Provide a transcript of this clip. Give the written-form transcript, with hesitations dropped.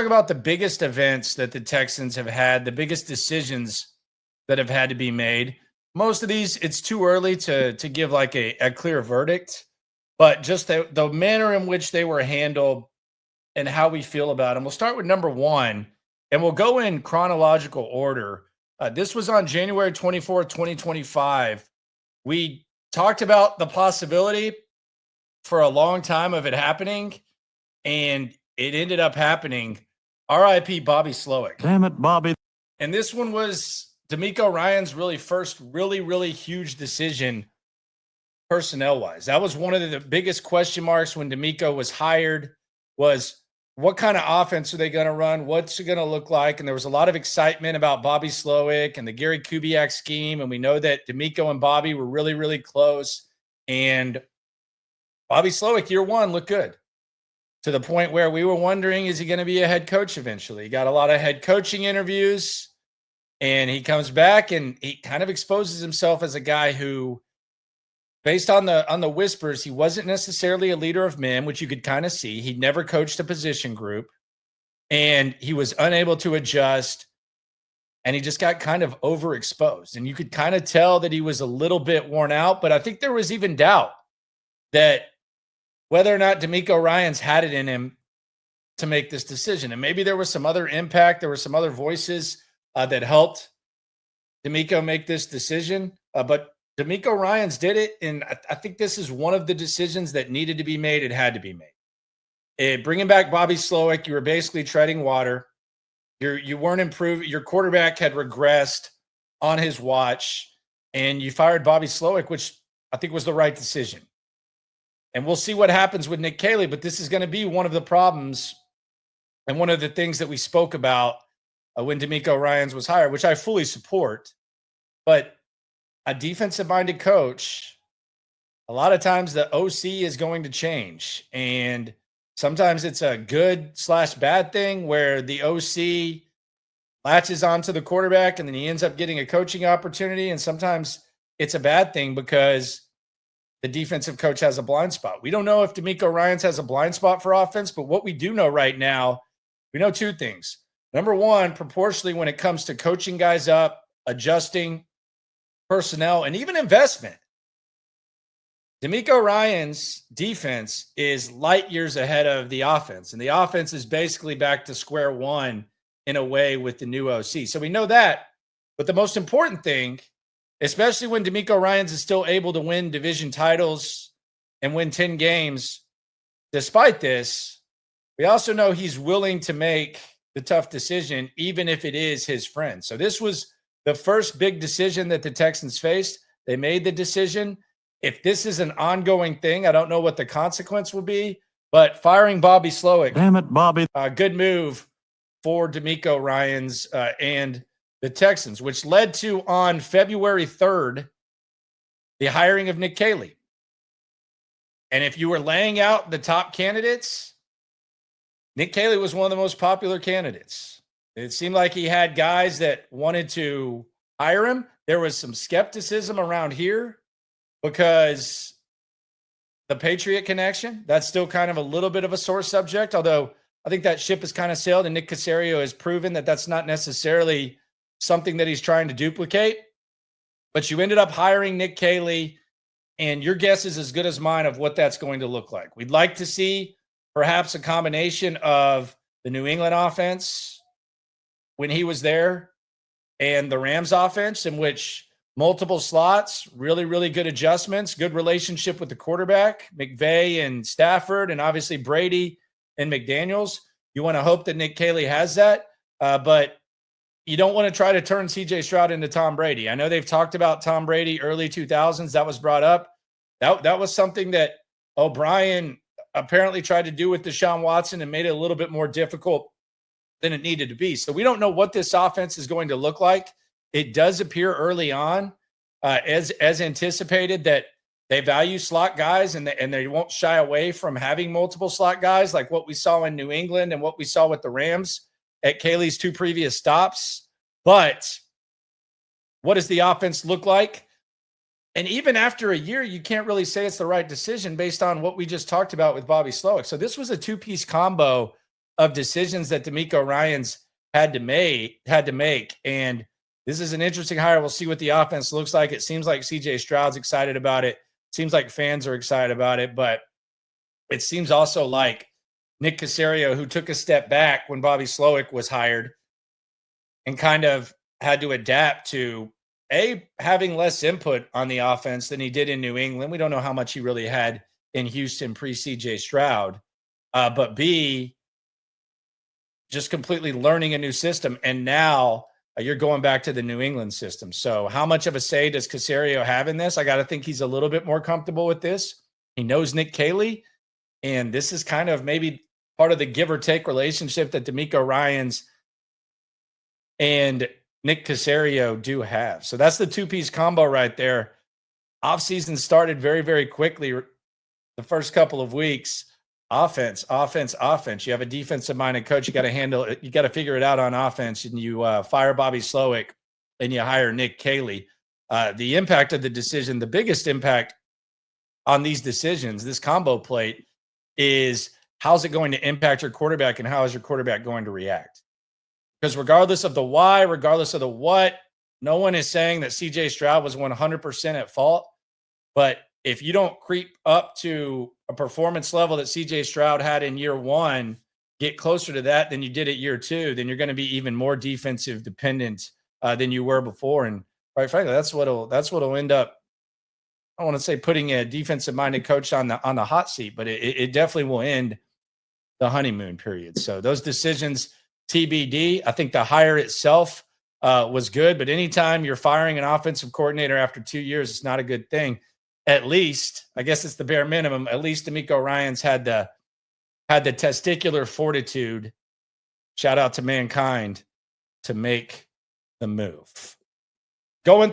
Talk about the biggest events that the Texans have had, the biggest decisions that have had to be made. Most of these, it's too early to give like a clear verdict, but just the manner in which they were handled and how we feel about them. We'll start with number one, and we'll go in chronological order. This was on January 24th, 2025. We talked about the possibility for a long time of it happening, and it ended up happening. RIP Bobby Slowik. Damn it, Bobby. And this one was DeMeco Ryan's first really huge decision personnel-wise. That was one of the biggest question marks when DeMeco was hired, was what kind of offense are they going to run? What's it going to look like? And there was a lot of excitement about Bobby Slowik and the Gary Kubiak scheme. And we know that DeMeco and Bobby were really close. And Bobby Slowik, year one, looked good, to the point where we were wondering, is he going to be a head coach eventually? He got a lot of head coaching interviews, and he comes back and he kind of exposes himself as a guy who, based on the whispers, he wasn't necessarily a leader of men, which you could kind of see. He'd never coached a position group, and he was unable to adjust, and he just got kind of overexposed. And you could kind of tell that he was a little bit worn out, but I think there was even doubt that whether or not DeMeco Ryans had it in him to make this decision. And maybe there was some other impact. There were some other voices that helped DeMeco make this decision. But DeMeco Ryans did it, and I think this is one of the decisions that needed to be made. It had to be made. Bringing back Bobby Slowik, you were basically treading water. You weren't improving. Your quarterback had regressed on his watch, and you fired Bobby Slowik, which I think was the right decision. And we'll see what happens with Nick Caley, but this is going to be one of the problems and one of the things that we spoke about when DeMeco Ryans was hired, which I fully support. But a defensive-minded coach, a lot of times the OC is going to change. And sometimes it's a good/bad thing where the OC latches onto the quarterback and then he ends up getting a coaching opportunity. And sometimes it's a bad thing because the defensive coach has a blind spot. We don't know if DeMeco Ryans has a blind spot for offense, but what we do know right now, we know two things. Number one, proportionally when it comes to coaching guys up, adjusting personnel, and even investment, DeMeco Ryans' defense is light years ahead of the offense. And the offense is basically back to square one in a way with the new OC. So we know that. But the most important thing, especially when DeMeco Ryans is still able to win division titles and win 10 games, despite this, we also know he's willing to make the tough decision, even if it is his friend. So this was the first big decision that the Texans faced. They made the decision. If this is an ongoing thing, I don't know what the consequence will be, but firing Bobby Slowik. Damn it, Bobby. Good move for DeMeco Ryans and the Texans, which led to, on February 3rd, the hiring of Nick Caley. And if you were laying out the top candidates, Nick Caley was one of the most popular candidates. It seemed like he had guys that wanted to hire him. There was some skepticism around here because the Patriot connection, that's still kind of a little bit of a sore subject, although I think that ship has kind of sailed, and Nick Caserio has proven that that's not necessarily something that he's trying to duplicate. But you ended up hiring Nick Caley, and your guess is as good as mine of what that's going to look like. We'd like to see perhaps a combination of the New England offense when he was there and the Rams offense, in which multiple slots, really good adjustments, good relationship with the quarterback, McVay and Stafford, and obviously Brady and McDaniels. You want to hope that Nick Caley has that, but you don't want to try to turn C.J. Stroud into Tom Brady. I know they've talked about Tom Brady early 2000s. That was brought up. That was something that O'Brien apparently tried to do with Deshaun Watson and made it a little bit more difficult than it needed to be. So we don't know what this offense is going to look like. It does appear early on, as anticipated, that they value slot guys and they won't shy away from having multiple slot guys like what we saw in New England and what we saw with the Rams at Caley's two previous stops. But what does the offense look like? And even after a year, you can't really say it's the right decision based on what we just talked about with Bobby Slowik. So this was a two-piece combo of decisions that DeMeco Ryans had to make. And this is an interesting hire. We'll see what the offense looks like. It seems like CJ Stroud's excited about it. Seems like fans are excited about it, but it seems also like Nick Caserio, who took a step back when Bobby Slowik was hired and kind of had to adapt to having less input on the offense than he did in New England. We don't know how much he really had in Houston pre-CJ Stroud, but B, just completely learning a new system. And now you're going back to the New England system. So how much of a say does Caserio have in this? I got to think he's a little bit more comfortable with this. He knows Nick Caley, and this is kind of maybe part of the give or take relationship that DeMeco Ryans and Nick Caserio do have. So that's the two-piece combo right there. Offseason started very, very quickly. The first couple of weeks, offense. You have a defensive-minded coach. You got to handle it. You got to figure it out on offense, and you fire Bobby Slowik, and you hire Nick Caley. The impact of the decision, the biggest impact on these decisions, this combo plate, is how's it going to impact your quarterback, and how is your quarterback going to react? Because regardless of the why, regardless of the what, no one is saying that CJ Stroud was 100% at fault. But if you don't creep up to a performance level that CJ Stroud had in year one, get closer to that than you did at year two, then you're going to be even more defensive dependent than you were before. And quite frankly, that's what'll end up, I don't want to say putting a defensive minded coach on the hot seat, but it definitely will end the honeymoon period. So those decisions, TBD. I think the hire itself was good, but anytime you're firing an offensive coordinator after 2 years, it's not a good thing. At least, I guess it's the bare minimum. At least DeMeco Ryans had the testicular fortitude, shout out to mankind, to make the move. Going